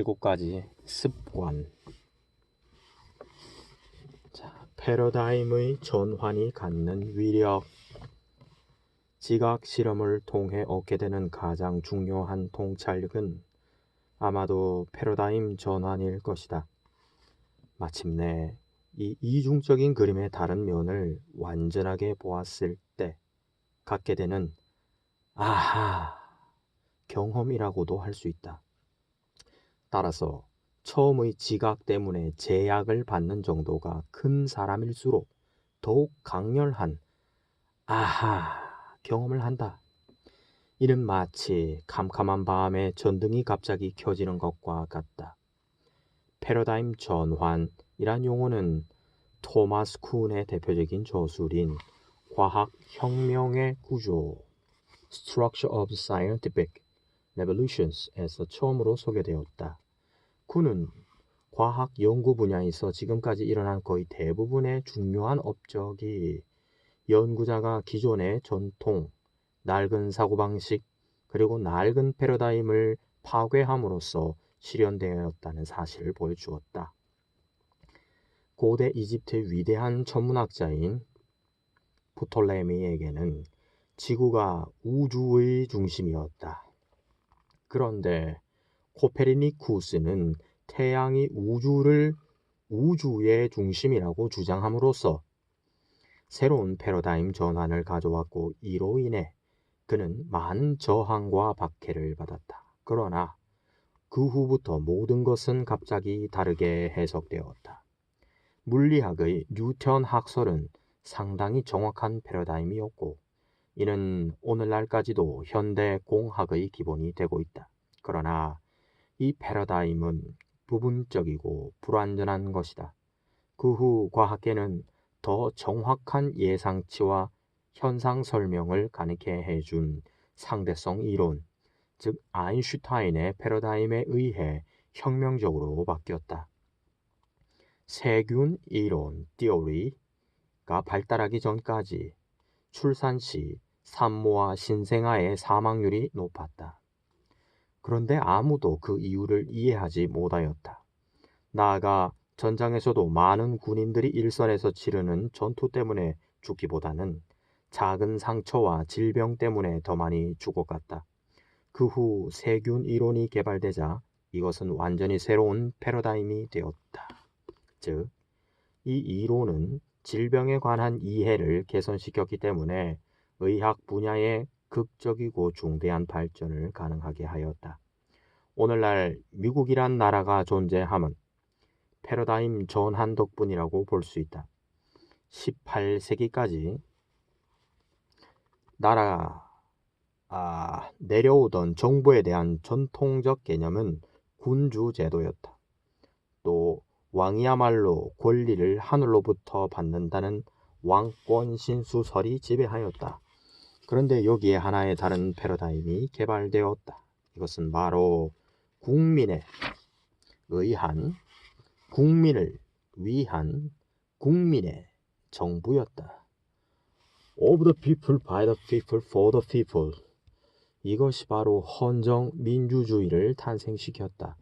7가지 습관. 패러다임의 전환이 갖는 위력. 지각 실험을 통해 얻게 되는 가장 중요한 통찰력은 아마도 패러다임 전환일 것이다. 마침내 이 이중적인 그림의 다른 면을 완전하게 보았을 때 갖게 되는 아하 경험이라고도 할 수 있다. 따라서 처음의 지각 때문에 제약을 받는 정도가 큰 사람일수록 더욱 강렬한 아하 경험을 한다. 이는 마치 캄캄한 밤에 전등이 갑자기 켜지는 것과 같다. 패러다임 전환이란 용어는 토마스 쿤의 대표적인 저술인 과학혁명의 구조 Structure of Scientific Revolutions에서 처음으로 소개되었다. 쿤은 과학 연구 분야에서 지금까지 일어난 거의 대부분의 중요한 업적이 연구자가 기존의 전통, 낡은 사고방식, 그리고 낡은 패러다임을 파괴함으로써 실현되었다는 사실을 보여주었다. 고대 이집트의 위대한 천문학자인 프톨레미에게는 지구가 우주의 중심이었다. 그런데 코페르니쿠스는 태양이 우주의 중심이라고 주장함으로써 새로운 패러다임 전환을 가져왔고, 이로 인해 그는 많은 저항과 박해를 받았다. 그러나 그 후부터 모든 것은 갑자기 다르게 해석되었다. 물리학의 뉴턴 학설은 상당히 정확한 패러다임이었고, 이는 오늘날까지도 현대 공학의 기본이 되고 있다. 그러나 이 패러다임은 부분적이고 불완전한 것이다. 그 후 과학계는 더 정확한 예상치와 현상 설명을 가능케 해준 상대성 이론, 즉 아인슈타인의 패러다임에 의해 혁명적으로 바뀌었다. 세균 이론, (theory)가 발달하기 전까지 출산 시 산모와 신생아의 사망률이 높았다. 그런데 아무도 그 이유를 이해하지 못하였다. 나아가 전장에서도 많은 군인들이 일선에서 치르는 전투 때문에 죽기보다는 작은 상처와 질병 때문에 더 많이 죽어갔다. 그 후 세균 이론이 개발되자 이것은 완전히 새로운 패러다임이 되었다. 즉, 이 이론은 질병에 관한 이해를 개선시켰기 때문에 의학 분야의 극적이고 중대한 발전을 가능하게 하였다. 오늘날 미국이란 나라가 존재함은 패러다임 전환 덕분이라고 볼 수 있다. 18세기까지 내려오던 정부에 대한 전통적 개념은 군주 제도였다. 또 왕이야말로 권리를 하늘로부터 받는다는 왕권 신수설이 지배하였다. 그런데 여기에 하나의 다른 패러다임이 개발되었다. 이것은 바로 국민을 위한 국민의 정부였다. Of the people, by the people, for the people. 이것이 바로 헌정 민주주의를 탄생시켰다.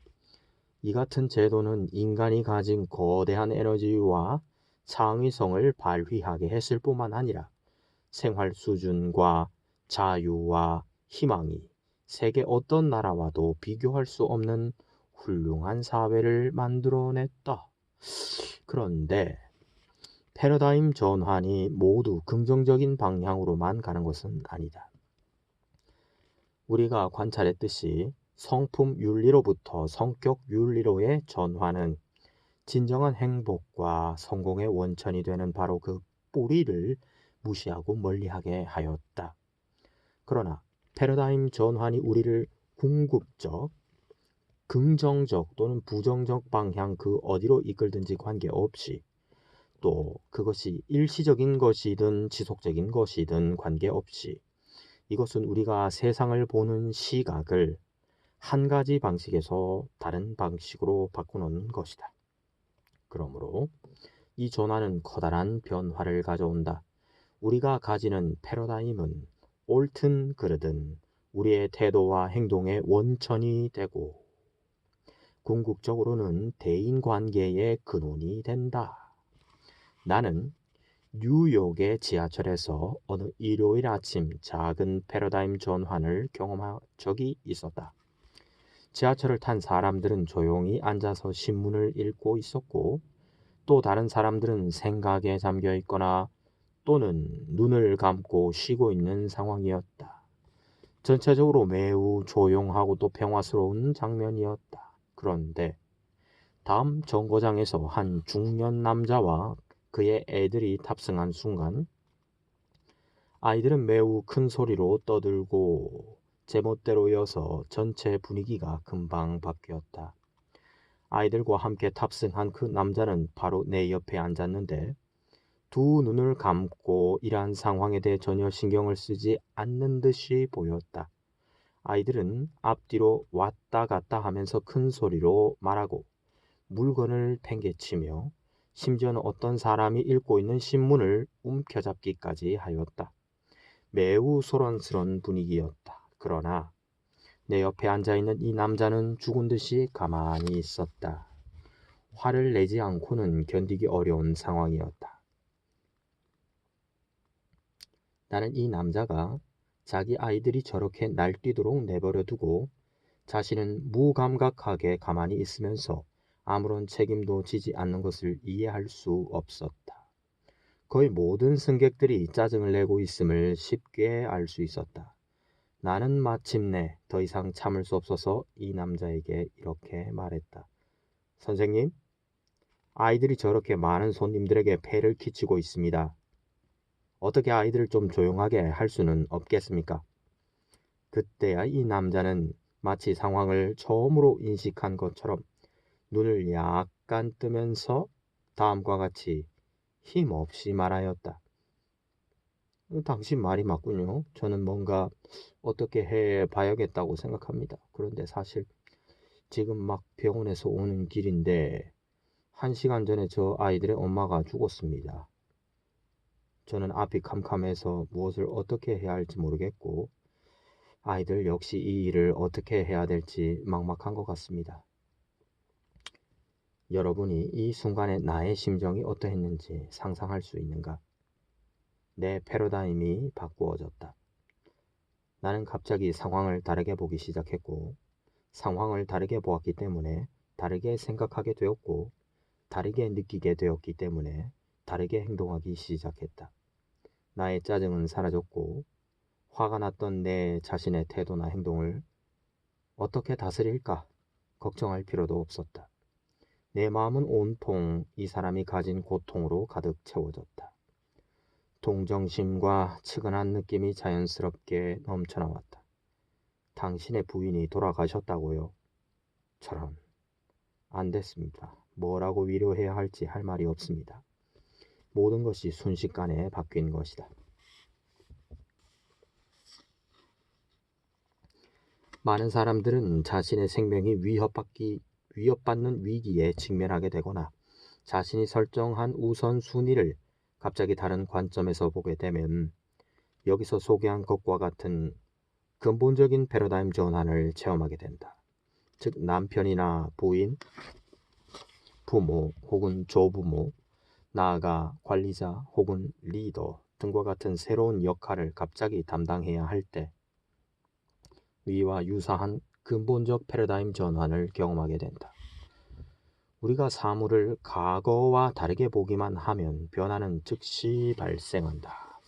이 같은 제도는 인간이 가진 거대한 에너지와 창의성을 발휘하게 했을 뿐만 아니라 생활 수준과 자유와 희망이 세계 어떤 나라와도 비교할 수 없는 훌륭한 사회를 만들어냈다. 그런데 패러다임 전환이 모두 긍정적인 방향으로만 가는 것은 아니다. 우리가 관찰했듯이 성품 윤리로부터 성격 윤리로의 전환은 진정한 행복과 성공의 원천이 되는 바로 그 뿌리를 무시하고 멀리하게 하였다. 그러나 패러다임 전환이 우리를 궁극적, 긍정적 또는 부정적 방향 그 어디로 이끌든지 관계없이, 또 그것이 일시적인 것이든 지속적인 것이든 관계없이, 이것은 우리가 세상을 보는 시각을 한 가지 방식에서 다른 방식으로 바꾸는 것이다. 그러므로 이 전환은 커다란 변화를 가져온다. 우리가 가지는 패러다임은 옳든 그르든 우리의 태도와 행동의 원천이 되고, 궁극적으로는 대인관계의 근원이 된다. 나는 뉴욕의 지하철에서 어느 일요일 아침 작은 패러다임 전환을 경험한 적이 있었다. 지하철을 탄 사람들은 조용히 앉아서 신문을 읽고 있었고, 또 다른 사람들은 생각에 잠겨 있거나 또는 눈을 감고 쉬고 있는 상황이었다. 전체적으로 매우 조용하고 또 평화스러운 장면이었다. 그런데 다음 정거장에서 한 중년 남자와 그의 애들이 탑승한 순간 아이들은 매우 큰 소리로 떠들고 제멋대로여서 전체 분위기가 금방 바뀌었다. 아이들과 함께 탑승한 그 남자는 바로 내 옆에 앉았는데 두 눈을 감고 이러한 상황에 대해 전혀 신경을 쓰지 않는 듯이 보였다. 아이들은 앞뒤로 왔다 갔다 하면서 큰 소리로 말하고 물건을 팽개치며 심지어는 어떤 사람이 읽고 있는 신문을 움켜잡기까지 하였다. 매우 소란스러운 분위기였다. 그러나 내 옆에 앉아있는 이 남자는 죽은 듯이 가만히 있었다. 화를 내지 않고는 견디기 어려운 상황이었다. 나는 이 남자가 자기 아이들이 저렇게 날뛰도록 내버려 두고 자신은 무감각하게 가만히 있으면서 아무런 책임도 지지 않는 것을 이해할 수 없었다. 거의 모든 승객들이 짜증을 내고 있음을 쉽게 알 수 있었다. 나는 마침내 더 이상 참을 수 없어서 이 남자에게 이렇게 말했다. 선생님, 아이들이 저렇게 많은 손님들에게 폐를 끼치고 있습니다. 어떻게 아이들을 좀 조용하게 할 수는 없겠습니까? 그때야 이 남자는 마치 상황을 처음으로 인식한 것처럼 눈을 약간 뜨면서 다음과 같이 힘없이 말하였다. 당신 말이 맞군요. 저는 뭔가 어떻게 해 봐야겠다고 생각합니다. 그런데 사실 지금 막 병원에서 오는 길인데 1시간 전에 저 아이들의 엄마가 죽었습니다. 저는 앞이 캄캄해서 무엇을 어떻게 해야 할지 모르겠고 아이들 역시 이 일을 어떻게 해야 될지 막막한 것 같습니다. 여러분이 이 순간에 나의 심정이 어떠했는지 상상할 수 있는가? 내 패러다임이 바꾸어졌다. 나는 갑자기 상황을 다르게 보기 시작했고 상황을 다르게 보았기 때문에 다르게 생각하게 되었고 다르게 느끼게 되었기 때문에 다르게 행동하기 시작했다. 나의 짜증은 사라졌고 화가 났던 내 자신의 태도나 행동을 어떻게 다스릴까 걱정할 필요도 없었다. 내 마음은 온통 이 사람이 가진 고통으로 가득 채워졌다. 동정심과 측은한 느낌이 자연스럽게 넘쳐나왔다. 당신의 부인이 돌아가셨다고요? 저런, 안 됐습니다. 뭐라고 위로해야 할지 할 말이 없습니다. 모든 것이 순식간에 바뀐 것이다. 많은 사람들은 자신의 생명이 위협받는 위기에 직면하게 되거나 자신이 설정한 우선순위를 갑자기 다른 관점에서 보게 되면 여기서 소개한 것과 같은 근본적인 패러다임 전환을 체험하게 된다. 즉 남편이나 부인, 부모 혹은 조부모, 나아가 관리자 혹은 리더 등과 같은 새로운 역할을 갑자기 담당해야 할 때 위와 유사한 근본적 패러다임 전환을 경험하게 된다. 우리가 사물을 과거와 다르게 보기만 하면 변화는 즉시 발생한다.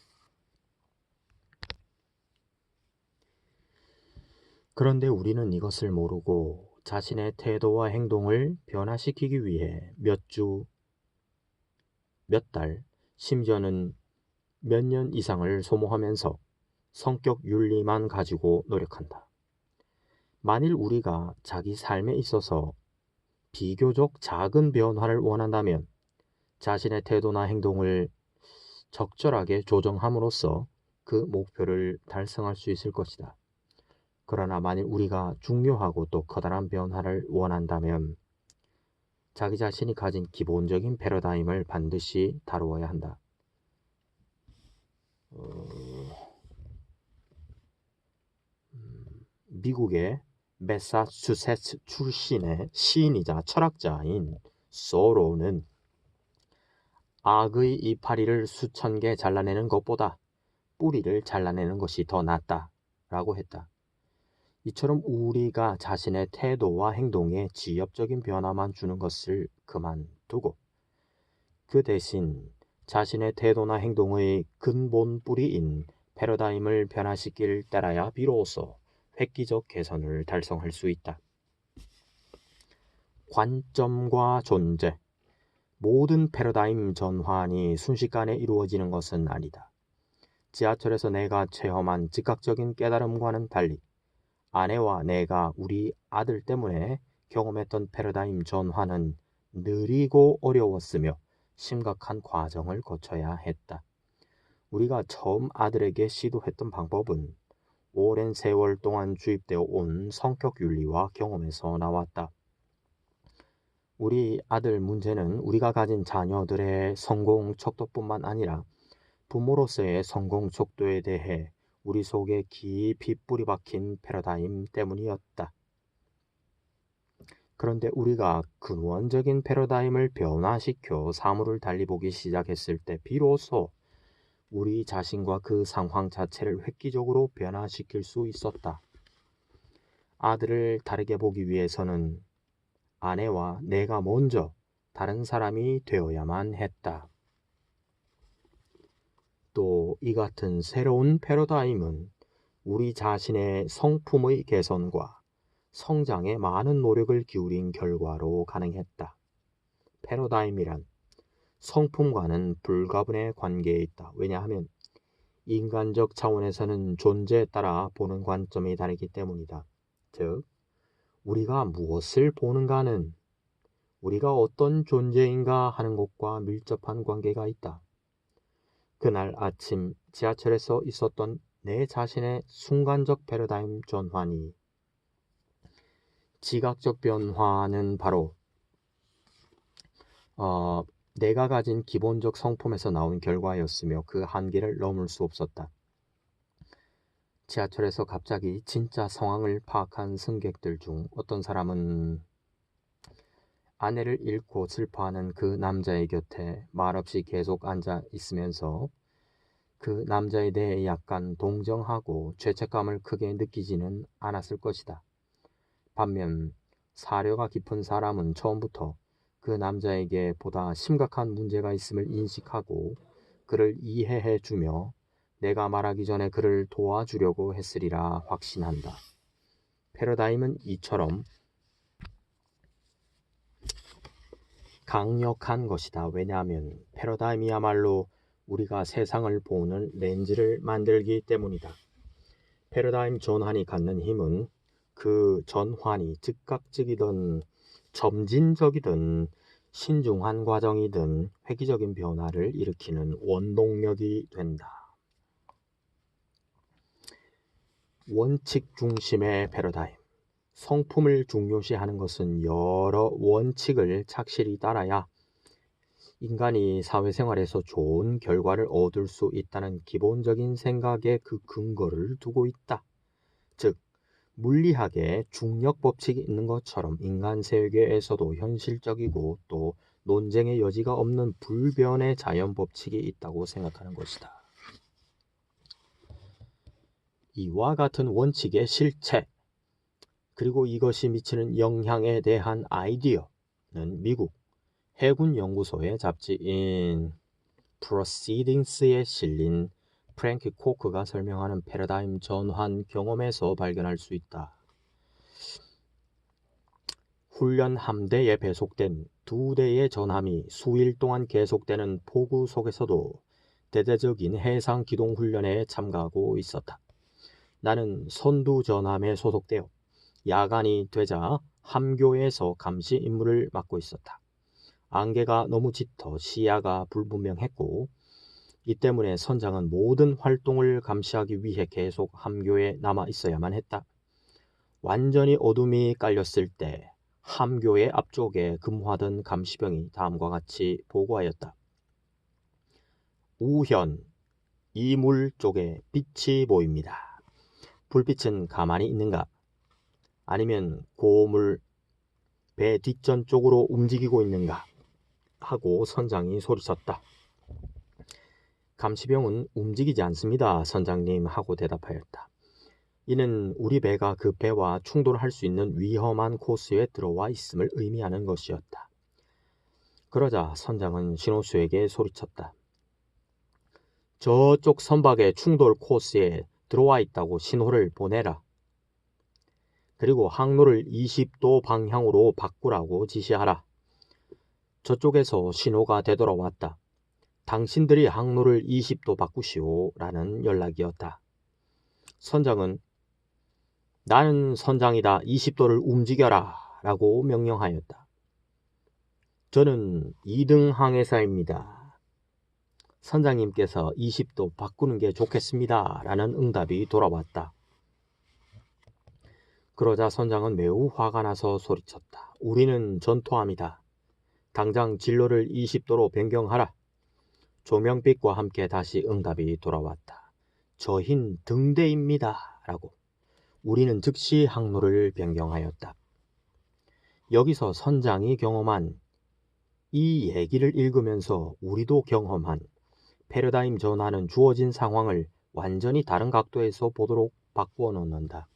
그런데 우리는 이것을 모르고 자신의 태도와 행동을 변화시키기 위해 몇 주, 몇 달, 심지어는 몇 년 이상을 소모하면서 성격 윤리만 가지고 노력한다. 만일 우리가 자기 삶에 있어서 비교적 작은 변화를 원한다면 자신의 태도나 행동을 적절하게 조정함으로써 그 목표를 달성할 수 있을 것이다. 그러나 만일 우리가 중요하고 또 커다란 변화를 원한다면 자기 자신이 가진 기본적인 패러다임을 반드시 다루어야 한다. 미국의 매사추세츠 출신의 시인이자 철학자인 소로는 악의 이파리를 수천 개 잘라내는 것보다 뿌리를 잘라내는 것이 더 낫다라고 했다. 이처럼 우리가 자신의 태도와 행동에 지엽적인 변화만 주는 것을 그만두고 그 대신 자신의 태도나 행동의 근본 뿌리인 패러다임을 변화시킬 때라야 비로소 획기적 개선을 달성할 수 있다. 관점과 존재. 모든 패러다임 전환이 순식간에 이루어지는 것은 아니다. 지하철에서 내가 체험한 즉각적인 깨달음과는 달리 아내와 내가 우리 아들 때문에 경험했던 패러다임 전환은 느리고 어려웠으며 심각한 과정을 거쳐야 했다. 우리가 처음 아들에게 시도했던 방법은 오랜 세월 동안 주입되어 온 성격 윤리와 경험에서 나왔다. 우리 아들 문제는 우리가 가진 자녀들의 성공 척도뿐만 아니라 부모로서의 성공 척도에 대해 우리 속에 깊이 뿌리박힌 패러다임 때문이었다. 그런데 우리가 근원적인 패러다임을 변화시켜 사물을 달리 보기 시작했을 때 비로소 우리 자신과 그 상황 자체를 획기적으로 변화시킬 수 있었다. 아들을 다르게 보기 위해서는 아내와 내가 먼저 다른 사람이 되어야만 했다. 또 이 같은 새로운 패러다임은 우리 자신의 성품의 개선과 성장에 많은 노력을 기울인 결과로 가능했다. 패러다임이란 성품과는 불가분의 관계에 있다. 왜냐하면 인간적 차원에서는 존재에 따라 보는 관점이 다르기 때문이다. 즉, 우리가 무엇을 보는가는 우리가 어떤 존재인가 하는 것과 밀접한 관계가 있다. 그날 아침 지하철에서 있었던 내 자신의 순간적 패러다임 전환이 지각적 변화는 바로 내가 가진 기본적 성품에서 나온 결과였으며 그 한계를 넘을 수 없었다. 지하철에서 갑자기 진짜 상황을 파악한 승객들 중 어떤 사람은 아내를 잃고 슬퍼하는 그 남자의 곁에 말없이 계속 앉아 있으면서 그 남자에 대해 약간 동정하고 죄책감을 크게 느끼지는 않았을 것이다. 반면 사려가 깊은 사람은 처음부터 그 남자에게 보다 심각한 문제가 있음을 인식하고 그를 이해해 주며 내가 말하기 전에 그를 도와주려고 했으리라 확신한다. 패러다임은 이처럼 강력한 것이다. 왜냐하면 패러다임이야말로 우리가 세상을 보는 렌즈를 만들기 때문이다. 패러다임 전환이 갖는 힘은 그 전환이 즉각적이든 점진적이든 신중한 과정이든 획기적인 변화를 일으키는 원동력이 된다. 원칙 중심의 패러다임. 성품을 중요시하는 것은 여러 원칙을 착실히 따라야 인간이 사회생활에서 좋은 결과를 얻을 수 있다는 기본적인 생각에 그 근거를 두고 있다. 즉, 물리학에 중력 법칙이 있는 것처럼 인간 세계에서도 현실적이고 또 논쟁의 여지가 없는 불변의 자연 법칙이 있다고 생각하는 것이다. 이와 같은 원칙의 실체, 그리고 이것이 미치는 영향에 대한 아이디어는 미국 해군 연구소의 잡지인 Proceedings에 실린 프랭키 코크가 설명하는 패러다임 전환 경험에서 발견할 수 있다. 훈련 함대에 배속된 2대의 전함이 수일 동안 계속되는 폭우 속에서도 대대적인 해상 기동 훈련에 참가하고 있었다. 나는 선두 전함에 소속되어 야간이 되자 함교에서 감시 임무를 맡고 있었다. 안개가 너무 짙어 시야가 불분명했고 이 때문에 선장은 모든 활동을 감시하기 위해 계속 함교에 남아 있어야만 했다. 완전히 어둠이 깔렸을 때 함교의 앞쪽에 근무하던 감시병이 다음과 같이 보고하였다. 우현, 이물 쪽에 빛이 보입니다. 불빛은 가만히 있는가? 아니면 고물 배 뒷전 쪽으로 움직이고 있는가 하고 선장이 소리쳤다. 감시병은 움직이지 않습니다, 선장님 하고 대답하였다. 이는 우리 배가 그 배와 충돌할 수 있는 위험한 코스에 들어와 있음을 의미하는 것이었다. 그러자 선장은 신호수에게 소리쳤다. 저쪽 선박의 충돌 코스에 들어와 있다고 신호를 보내라. 그리고 항로를 20도 방향으로 바꾸라고 지시하라. 저쪽에서 신호가 되돌아왔다. 당신들이 항로를 20도 바꾸시오 라는 연락이었다. 선장은 나는 선장이다. 20도를 움직여라 라고 명령하였다. 저는 2등 항해사입니다. 선장님께서 20도 바꾸는 게 좋겠습니다 라는 응답이 돌아왔다. 그러자 선장은 매우 화가 나서 소리쳤다. 우리는 전투함이다. 당장 진로를 20도로 변경하라. 조명빛과 함께 다시 응답이 돌아왔다. 저흰 등대입니다 라고. 우리는 즉시 항로를 변경하였다. 여기서 선장이 경험한 이 얘기를 읽으면서 우리도 경험한 패러다임 전환은 주어진 상황을 완전히 다른 각도에서 보도록 바꾸어 놓는다.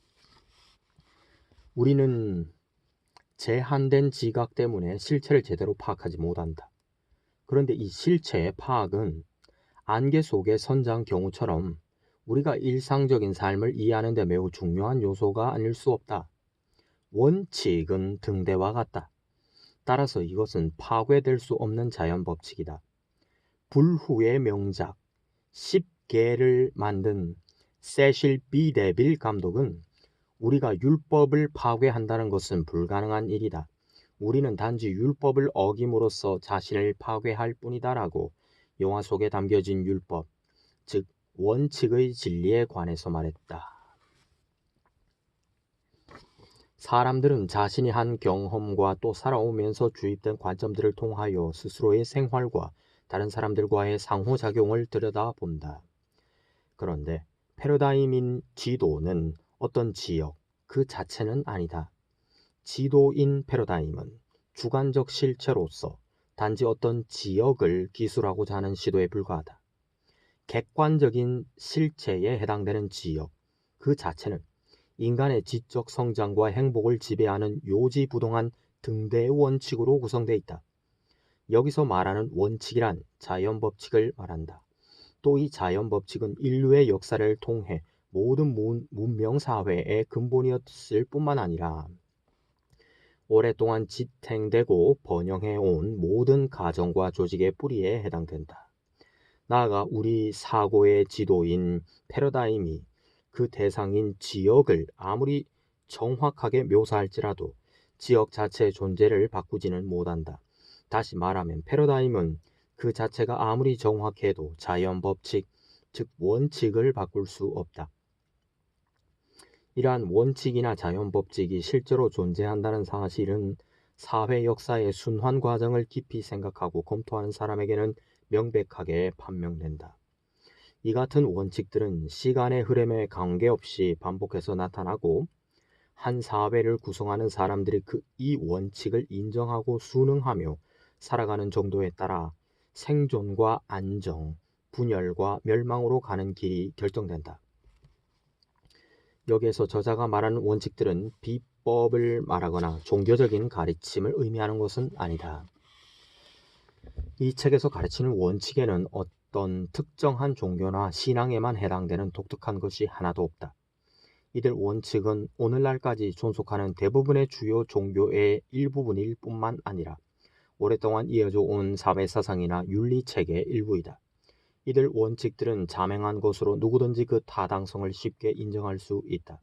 우리는 제한된 지각 때문에 실체를 제대로 파악하지 못한다. 그런데 이 실체의 파악은 안개 속의 선장 경우처럼 우리가 일상적인 삶을 이해하는 데 매우 중요한 요소가 아닐 수 없다. 원칙은 등대와 같다. 따라서 이것은 파괴될 수 없는 자연 법칙이다. 불후의 명작 10개를 만든 세실 B 데빌 감독은 우리가 율법을 파괴한다는 것은 불가능한 일이다. 우리는 단지 율법을 어김으로써 자신을 파괴할 뿐이다라고 영화 속에 담겨진 율법, 즉 원칙의 진리에 관해서 말했다. 사람들은 자신이 한 경험과 또 살아오면서 주입된 관점들을 통하여 스스로의 생활과 다른 사람들과의 상호작용을 들여다본다. 그런데 패러다임인 지도는 어떤 지역, 그 자체는 아니다. 지도인 패러다임은 주관적 실체로서 단지 어떤 지역을 기술하고자 하는 시도에 불과하다. 객관적인 실체에 해당되는 지역, 그 자체는 인간의 지적 성장과 행복을 지배하는 요지부동한 등대의 원칙으로 구성되어 있다. 여기서 말하는 원칙이란 자연법칙을 말한다. 또 이 자연법칙은 인류의 역사를 통해 모든 문명사회의 근본이었을 뿐만 아니라 오랫동안 지탱되고 번영해온 모든 가정과 조직의 뿌리에 해당된다. 나아가 우리 사고의 지도인 패러다임이 그 대상인 지역을 아무리 정확하게 묘사할지라도 지역 자체의 존재를 바꾸지는 못한다. 다시 말하면 패러다임은 그 자체가 아무리 정확해도 자연 법칙, 즉 원칙을 바꿀 수 없다. 이러한 원칙이나 자연 법칙이 실제로 존재한다는 사실은 사회 역사의 순환 과정을 깊이 생각하고 검토하는 사람에게는 명백하게 판명된다. 이 같은 원칙들은 시간의 흐름에 관계없이 반복해서 나타나고 한 사회를 구성하는 사람들이 이 원칙을 인정하고 순응하며 살아가는 정도에 따라 생존과 안정, 분열과 멸망으로 가는 길이 결정된다. 여기에서 저자가 말하는 원칙들은 비법을 말하거나 종교적인 가르침을 의미하는 것은 아니다. 이 책에서 가르치는 원칙에는 어떤 특정한 종교나 신앙에만 해당되는 독특한 것이 하나도 없다. 이들 원칙은 오늘날까지 존속하는 대부분의 주요 종교의 일부분일 뿐만 아니라 오랫동안 이어져 온 사회사상이나 윤리체계의 일부이다. 이들 원칙들은 자명한 것으로 누구든지 그 타당성을 쉽게 인정할 수 있다.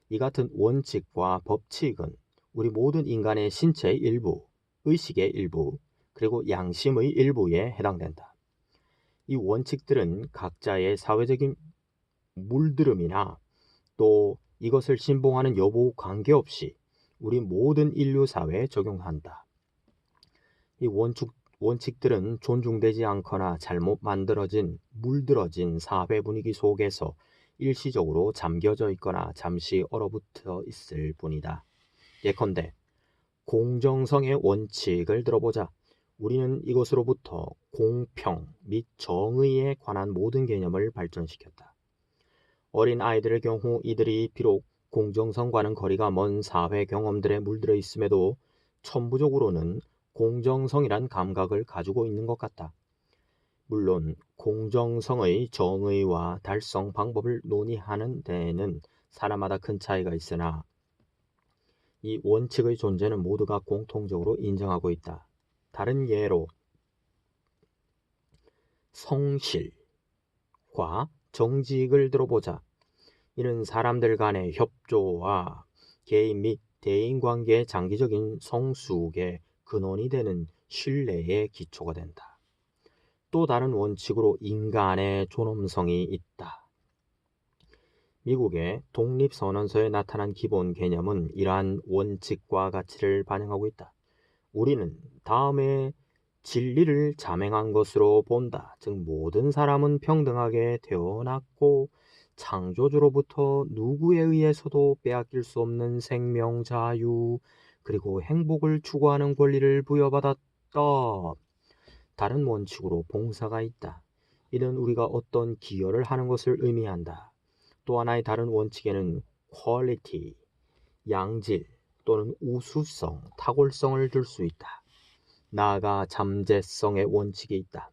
이 같은 원칙과 법칙은 우리 모든 인간의 신체의 일부, 의식의 일부, 그리고 양심의 일부에 해당된다. 이 원칙들은 각자의 사회적인 물들음이나 또 이것을 신봉하는 여부 관계없이 우리 모든 인류 사회에 적용한다. 이 원칙들은 존중되지 않거나 잘못 만들어진 물들어진 사회 분위기 속에서 일시적으로 잠겨져 있거나 잠시 얼어붙어 있을 뿐이다. 예컨대 공정성의 원칙을 들어보자. 우리는 이것으로부터 공평 및 정의에 관한 모든 개념을 발전시켰다. 어린 아이들의 경우 이들이 비록 공정성과는 거리가 먼 사회 경험들에 물들어 있음에도 천부적으로는 공정성이란 감각을 가지고 있는 것 같다. 물론 공정성의 정의와 달성 방법을 논의하는 데에는 사람마다 큰 차이가 있으나 이 원칙의 존재는 모두가 공통적으로 인정하고 있다. 다른 예로 성실과 정직을 들어보자. 이는 사람들 간의 협조와 개인 및 대인관계의 장기적인 성숙의 근원이 되는 신뢰의 기초가 된다. 또 다른 원칙으로 인간의 존엄성이 있다. 미국의 독립선언서에 나타난 기본 개념은 이러한 원칙과 가치를 반영하고 있다. 우리는 다음에 진리를 자명한 것으로 본다. 즉 모든 사람은 평등하게 태어났고 창조주로부터 누구에 의해서도 빼앗길 수 없는 생명, 자유, 그리고 행복을 추구하는 권리를 부여받았다. 다른 원칙으로 봉사가 있다. 이는 우리가 어떤 기여를 하는 것을 의미한다. 또 하나의 다른 원칙에는 퀄리티, 양질 또는 우수성, 탁월성을 줄 수 있다. 나아가 잠재성의 원칙이 있다.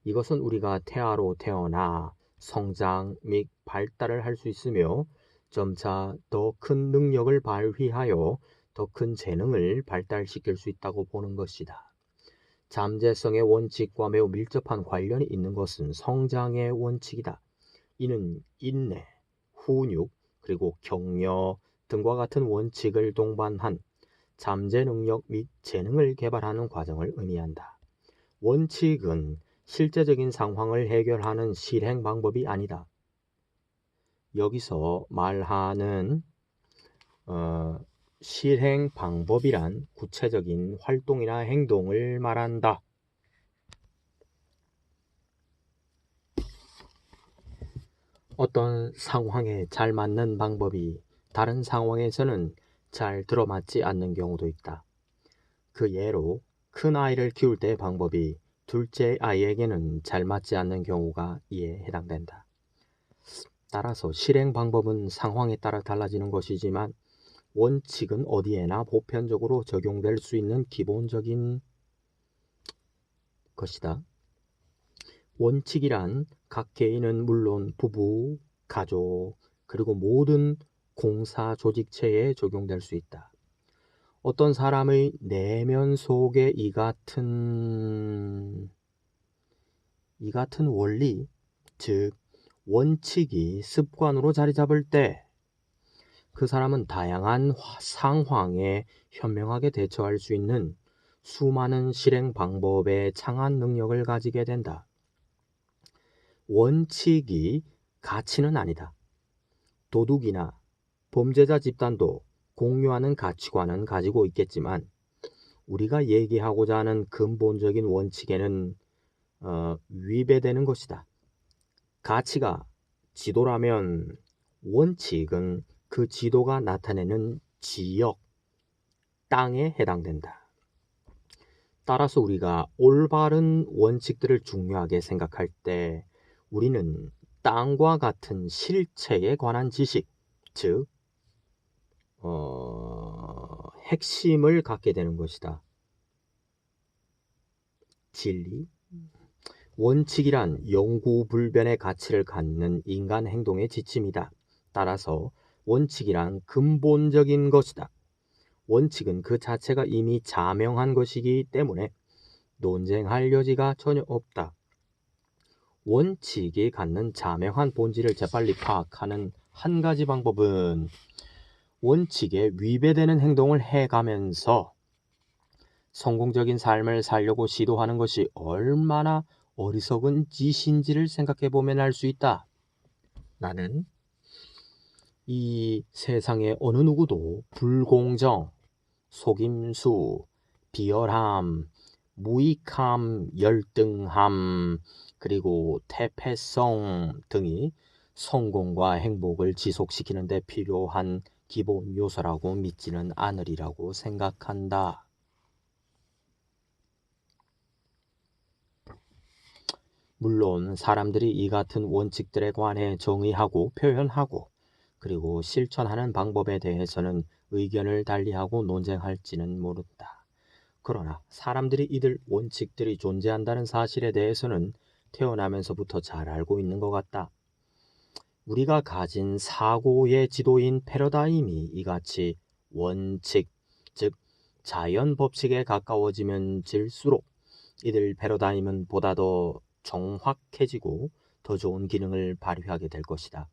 이것은 우리가 태아로 태어나 성장 및 발달을 할 수 있으며 점차 더 큰 능력을 발휘하여 더 큰 재능을 발달시킬 수 있다고 보는 것이다. 잠재성의 원칙과 매우 밀접한 관련이 있는 것은 성장의 원칙이다. 이는 인내, 훈육, 그리고 격려 등과 같은 원칙을 동반한 잠재 능력 및 재능을 개발하는 과정을 의미한다. 원칙은 실제적인 상황을 해결하는 실행 방법이 아니다. 여기서 말하는 실행 방법이란 구체적인 활동이나 행동을 말한다. 어떤 상황에 잘 맞는 방법이 다른 상황에서는 잘 들어맞지 않는 경우도 있다. 그 예로 큰 아이를 키울 때의 방법이 둘째 아이에게는 잘 맞지 않는 경우가 이에 해당된다. 따라서 실행 방법은 상황에 따라 달라지는 것이지만 원칙은 어디에나 보편적으로 적용될 수 있는 기본적인 것이다. 원칙이란 각 개인은 물론 부부, 가족, 그리고 모든 공사 조직체에 적용될 수 있다. 어떤 사람의 내면 속에 이 같은 원리, 즉 원칙이 습관으로 자리 잡을 때 그 사람은 다양한 상황에 현명하게 대처할 수 있는 수많은 실행 방법의 창안 능력을 가지게 된다. 원칙이 가치는 아니다. 도둑이나 범죄자 집단도 공유하는 가치관은 가지고 있겠지만 우리가 얘기하고자 하는 근본적인 원칙에는 위배되는 것이다. 가치가 지도라면 원칙은 그 지도가 나타내는 지역, 땅에 해당된다. 따라서 우리가 올바른 원칙들을 중요하게 생각할 때 우리는 땅과 같은 실체에 관한 지식, 즉 핵심을 갖게 되는 것이다. 진리, 원칙이란 영구불변의 가치를 갖는 인간 행동의 지침이다. 따라서 원칙이란 근본적인 것이다. 원칙은 그 자체가 이미 자명한 것이기 때문에 논쟁할 여지가 전혀 없다. 원칙이 갖는 자명한 본질을 재빨리 파악하는 한 가지 방법은 원칙에 위배되는 행동을 해가면서 성공적인 삶을 살려고 시도하는 것이 얼마나 어리석은 짓인지를 생각해 보면 알 수 있다. 나는 이 세상의 어느 누구도 불공정, 속임수, 비열함, 무익함, 열등함, 그리고 태폐성 등이 성공과 행복을 지속시키는 데 필요한 기본 요소라고 믿지는 않으리라고 생각한다. 물론 사람들이 이 같은 원칙들에 관해 정의하고 표현하고 그리고 실천하는 방법에 대해서는 의견을 달리하고 논쟁할지는 모른다. 그러나 사람들이 이들 원칙들이 존재한다는 사실에 대해서는 태어나면서부터 잘 알고 있는 것 같다. 우리가 가진 사고의 지도인 패러다임이 이같이 원칙, 즉 자연 법칙에 가까워지면 질수록 이들 패러다임은 보다 더 정확해지고 더 좋은 기능을 발휘하게 될 것이다.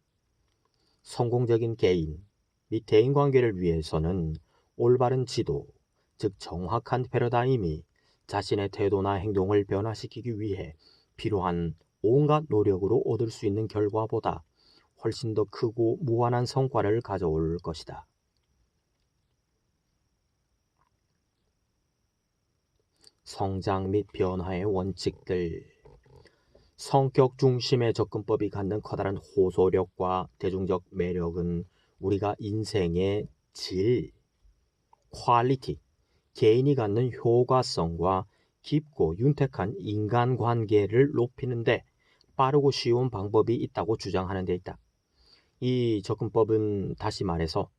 성공적인 개인 및 대인관계를 위해서는 올바른 지도, 즉 정확한 패러다임이 자신의 태도나 행동을 변화시키기 위해 필요한 온갖 노력으로 얻을 수 있는 결과보다 훨씬 더 크고 무한한 성과를 가져올 것이다. 성장 및 변화의 원칙들. 성격 중심의 접근법이 갖는 커다란 호소력과 대중적 매력은 우리가 인생의 질, 퀄리티, 개인이 갖는 효과성과 깊고 윤택한 인간관계를 높이는데 빠르고 쉬운 방법이 있다고 주장하는 데 있다. 이 접근법은 다시 말해서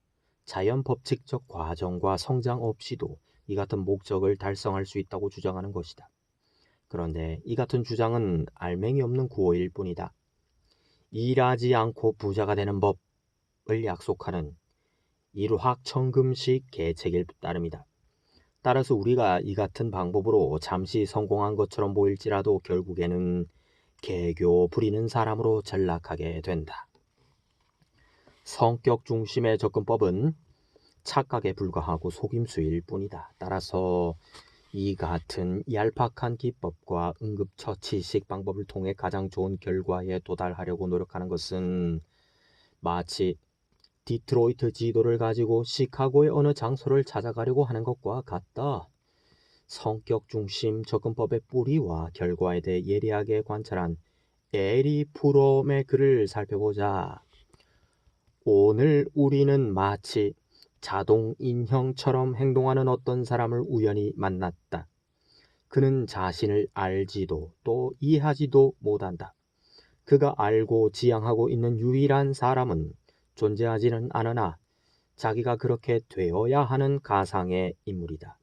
자연 법칙적 과정과 성장 없이도 이 같은 목적을 달성할 수 있다고 주장하는 것이다. 그런데 이 같은 주장은 알맹이 없는 구호일 뿐이다. 일하지 않고 부자가 되는 법을 약속하는 일확천금식 계책일 따름이다. 따라서 우리가 이 같은 방법으로 잠시 성공한 것처럼 보일지라도 결국에는 개교 부리는 사람으로 전락하게 된다. 성격 중심의 접근법은 착각에 불과하고 속임수일 뿐이다. 따라서 이 같은 얄팍한 기법과 응급처치식 방법을 통해 가장 좋은 결과에 도달하려고 노력하는 것은 마치 디트로이트 지도를 가지고 시카고의 어느 장소를 찾아가려고 하는 것과 같다. 성격 중심 접근법의 뿌리와 결과에 대해 예리하게 관찰한 에리 프롬의 글을 살펴보자. 오늘 우리는 마치 자동 인형처럼 행동하는 어떤 사람을 우연히 만났다. 그는 자신을 알지도 또 이해하지도 못한다. 그가 알고 지향하고 있는 유일한 사람은 존재하지는 않으나 자기가 그렇게 되어야 하는 가상의 인물이다.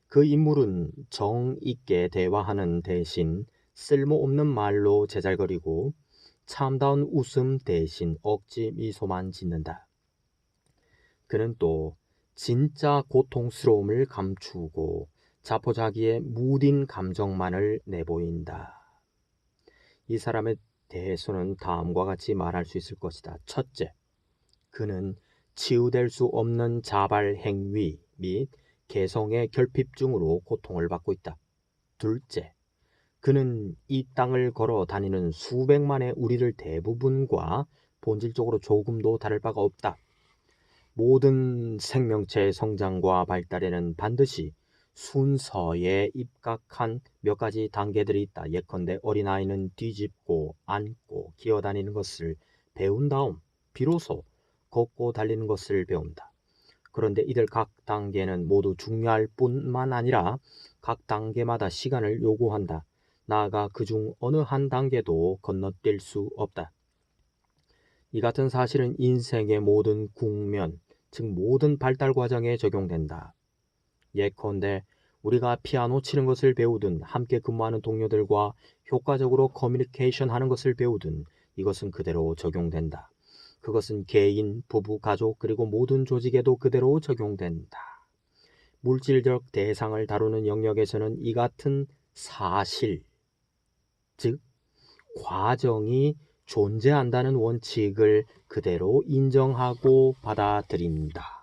그 인물은 정 있게 대화하는 대신 쓸모없는 말로 제잘거리고 참다운 웃음 대신 억지 미소만 짓는다. 그는 또 진짜 고통스러움을 감추고 자포자기의 무딘 감정만을 내보인다. 이 사람에 대해서는 다음과 같이 말할 수 있을 것이다. 첫째, 그는 치유될 수 없는 자발 행위 및 개성의 결핍증으로 고통을 받고 있다. 둘째, 그는 이 땅을 걸어 다니는 수백만의 우리들 대부분과 본질적으로 조금도 다를 바가 없다. 모든 생명체의 성장과 발달에는 반드시 순서에 입각한 몇 가지 단계들이 있다. 예컨대 어린아이는 뒤집고 앉고 기어다니는 것을 배운 다음 비로소 걷고 달리는 것을 배운다. 그런데 이들 각 단계는 모두 중요할 뿐만 아니라 각 단계마다 시간을 요구한다. 나아가 그중 어느 한 단계도 건너뛸 수 없다. 이 같은 사실은 인생의 모든 국면, 즉 모든 발달 과정에 적용된다. 예컨대 우리가 피아노 치는 것을 배우든 함께 근무하는 동료들과 효과적으로 커뮤니케이션 하는 것을 배우든 이것은 그대로 적용된다. 그것은 개인, 부부, 가족 그리고 모든 조직에도 그대로 적용된다. 물질적 대상을 다루는 영역에서는 이 같은 사실, 즉 과정이 존재한다는 원칙을 그대로 인정하고 받아들인다.